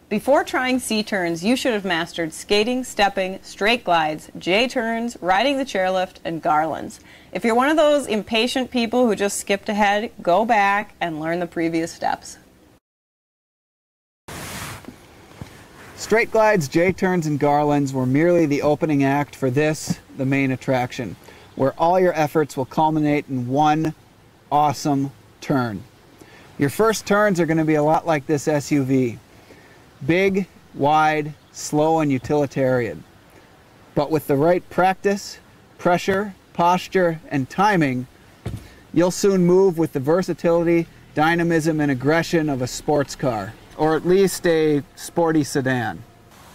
Before trying C-turns, you should have mastered skating, stepping, straight glides, J-turns, riding the chairlift, and garlands. If you're one of those impatient people who just skipped ahead, go back and learn the previous steps. Straight glides, J-turns, and garlands were merely the opening act for this, the main attraction, where all your efforts will culminate in one awesome turn. Your first turns are going to be a lot like this SUV. Big, wide, slow, and utilitarian. But with the right practice, pressure, posture, and timing, you'll soon move with the versatility, dynamism, and aggression of a sports car, or at least a sporty sedan.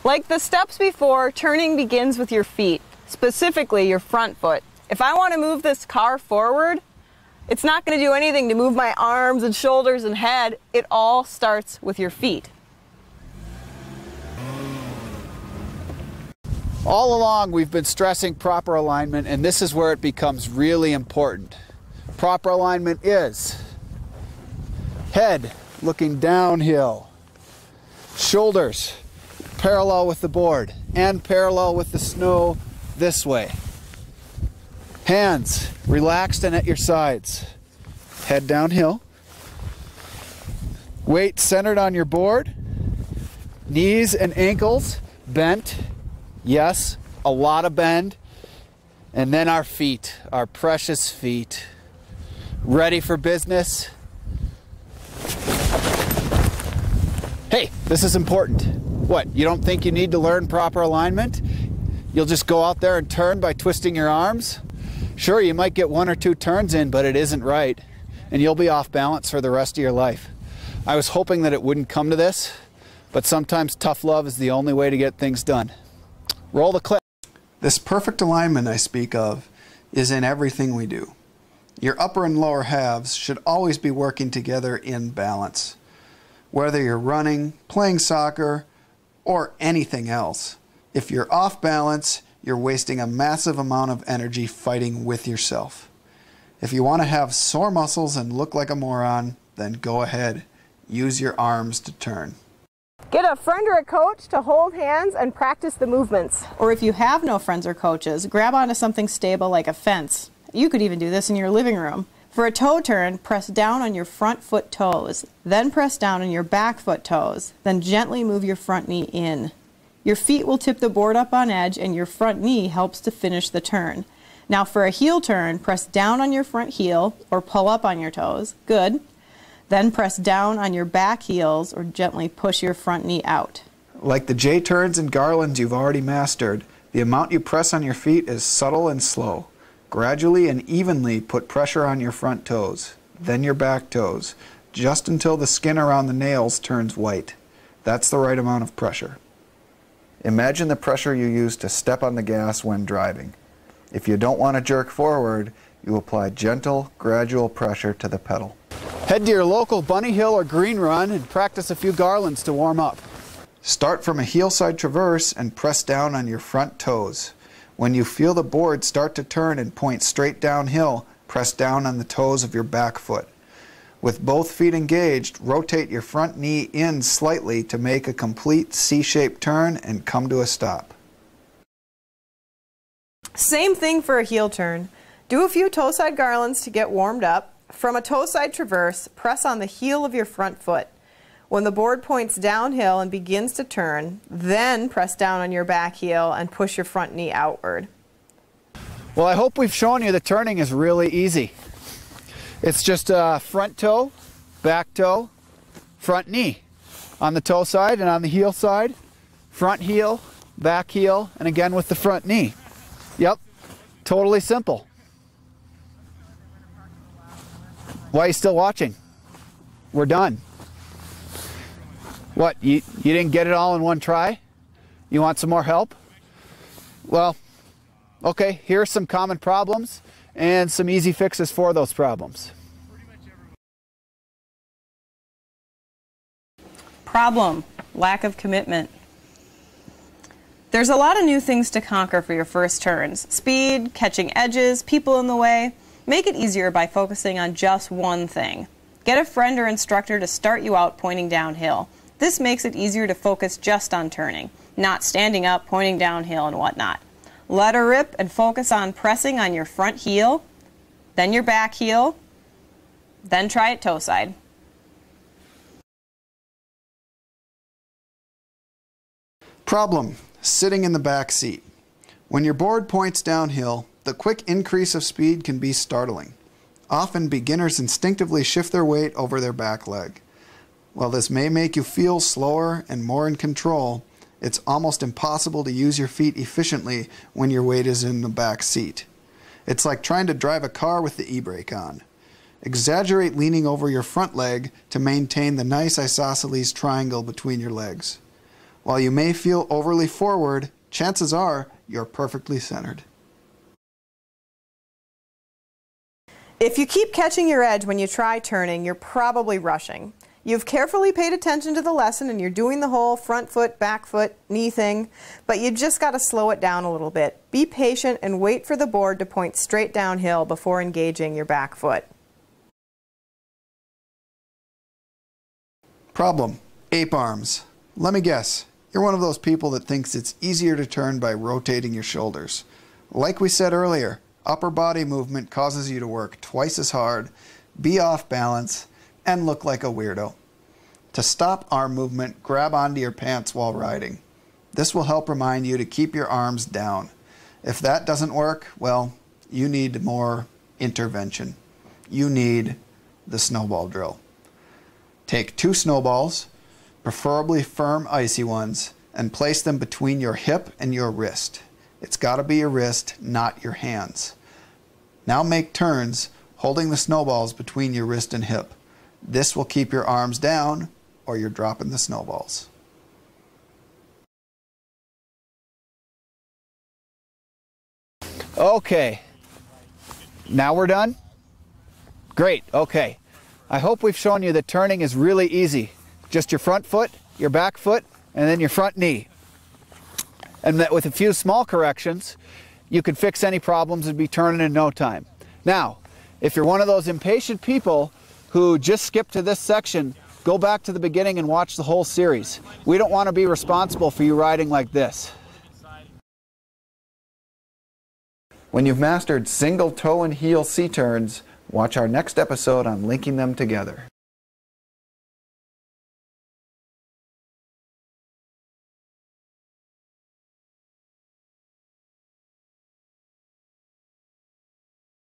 Like the steps before, turning begins with your feet, specifically your front foot. If I want to move this car forward, it's not going to do anything to move my arms and shoulders and head. It all starts with your feet. All along we've been stressing proper alignment, and this is where it becomes really important. Proper alignment is head looking downhill, shoulders parallel with the board and parallel with the snow this way. Hands relaxed and at your sides. Head downhill. Weight centered on your board. Knees and ankles bent. Yes, a lot of bend. And then our feet, our precious feet. Ready for business? Hey, this is important. What, you don't think you need to learn proper alignment? You'll just go out there and turn by twisting your arms? Sure, you might get one or two turns in, but it isn't right. And you'll be off balance for the rest of your life. I was hoping that it wouldn't come to this, but sometimes tough love is the only way to get things done. Roll the clip. This perfect alignment I speak of is in everything we do. Your upper and lower halves should always be working together in balance. Whether you're running, playing soccer, or anything else. If you're off balance, you're wasting a massive amount of energy fighting with yourself. If you want to have sore muscles and look like a moron, then go ahead. Use your arms to turn. Get a friend or a coach to hold hands and practice the movements. Or if you have no friends or coaches, grab onto something stable like a fence. You could even do this in your living room. For a toe turn, press down on your front foot toes, then press down on your back foot toes, then gently move your front knee in. Your feet will tip the board up on edge and your front knee helps to finish the turn. Now for a heel turn, press down on your front heel or pull up on your toes. Good. Then press down on your back heels or gently push your front knee out. Like the J-turns and garlands you've already mastered, the amount you press on your feet is subtle and slow. Gradually and evenly put pressure on your front toes, then your back toes, just until the skin around the nails turns white. That's the right amount of pressure. Imagine the pressure you use to step on the gas when driving. If you don't want to jerk forward, you apply gentle, gradual pressure to the pedal. Head to your local bunny hill or green run and practice a few garlands to warm up. Start from a heel side traverse and press down on your front toes. When you feel the board start to turn and point straight downhill, press down on the toes of your back foot. With both feet engaged, rotate your front knee in slightly to make a complete C-shaped turn and come to a stop. Same thing for a heel turn. Do a few toe side garlands to get warmed up. From a toe side traverse, press on the heel of your front foot. When the board points downhill and begins to turn, then press down on your back heel and push your front knee outward. Well, I hope we've shown you the turning is really easy. It's just front toe, back toe, front knee. On the toe side and on the heel side, front heel, back heel, and again with the front knee. Yep, totally simple. Why are you still watching? We're done. What, you didn't get it all in one try? You want some more help? Well, okay, here are some common problems and some easy fixes for those problems. Problem: lack of commitment. There's a lot of new things to conquer for your first turns. Speed, catching edges, people in the way. Make it easier by focusing on just one thing. Get a friend or instructor to start you out pointing downhill. This makes it easier to focus just on turning, not standing up, pointing downhill, and whatnot. Let her rip and focus on pressing on your front heel, then your back heel, then try it toe side. Problem: sitting in the back seat. When your board points downhill, the quick increase of speed can be startling. Often beginners instinctively shift their weight over their back leg. While this may make you feel slower and more in control, it's almost impossible to use your feet efficiently when your weight is in the back seat. It's like trying to drive a car with the e-brake on. Exaggerate leaning over your front leg to maintain the nice isosceles triangle between your legs. While you may feel overly forward, chances are you're perfectly centered. If you keep catching your edge when you try turning, you're probably rushing. You've carefully paid attention to the lesson and you're doing the whole front foot, back foot, knee thing, but you just got to slow it down a little bit. Be patient and wait for the board to point straight downhill before engaging your back foot. Problem: ape arms. Let me guess, you're one of those people that thinks it's easier to turn by rotating your shoulders. Like we said earlier, upper body movement causes you to work twice as hard, be off balance, and look like a weirdo. To stop arm movement, grab onto your pants while riding. This will help remind you to keep your arms down. If that doesn't work, well, you need more intervention. You need the snowball drill. Take 2 snowballs, preferably firm icy ones, and place them between your hip and your wrist. It's got to be your wrist, not your hands. Now make turns, holding the snowballs between your wrist and hip. This will keep your arms down, or you're dropping the snowballs. Okay, now we're done? Great, okay. I hope we've shown you that turning is really easy. Just your front foot, your back foot, and then your front knee. And that with a few small corrections, you can fix any problems and be turning in no time. Now, if you're one of those impatient people who just skip to this section, go back to the beginning and watch the whole series. We don't want to be responsible for you riding like this. When you've mastered single toe and heel C turns, watch our next episode on linking them together.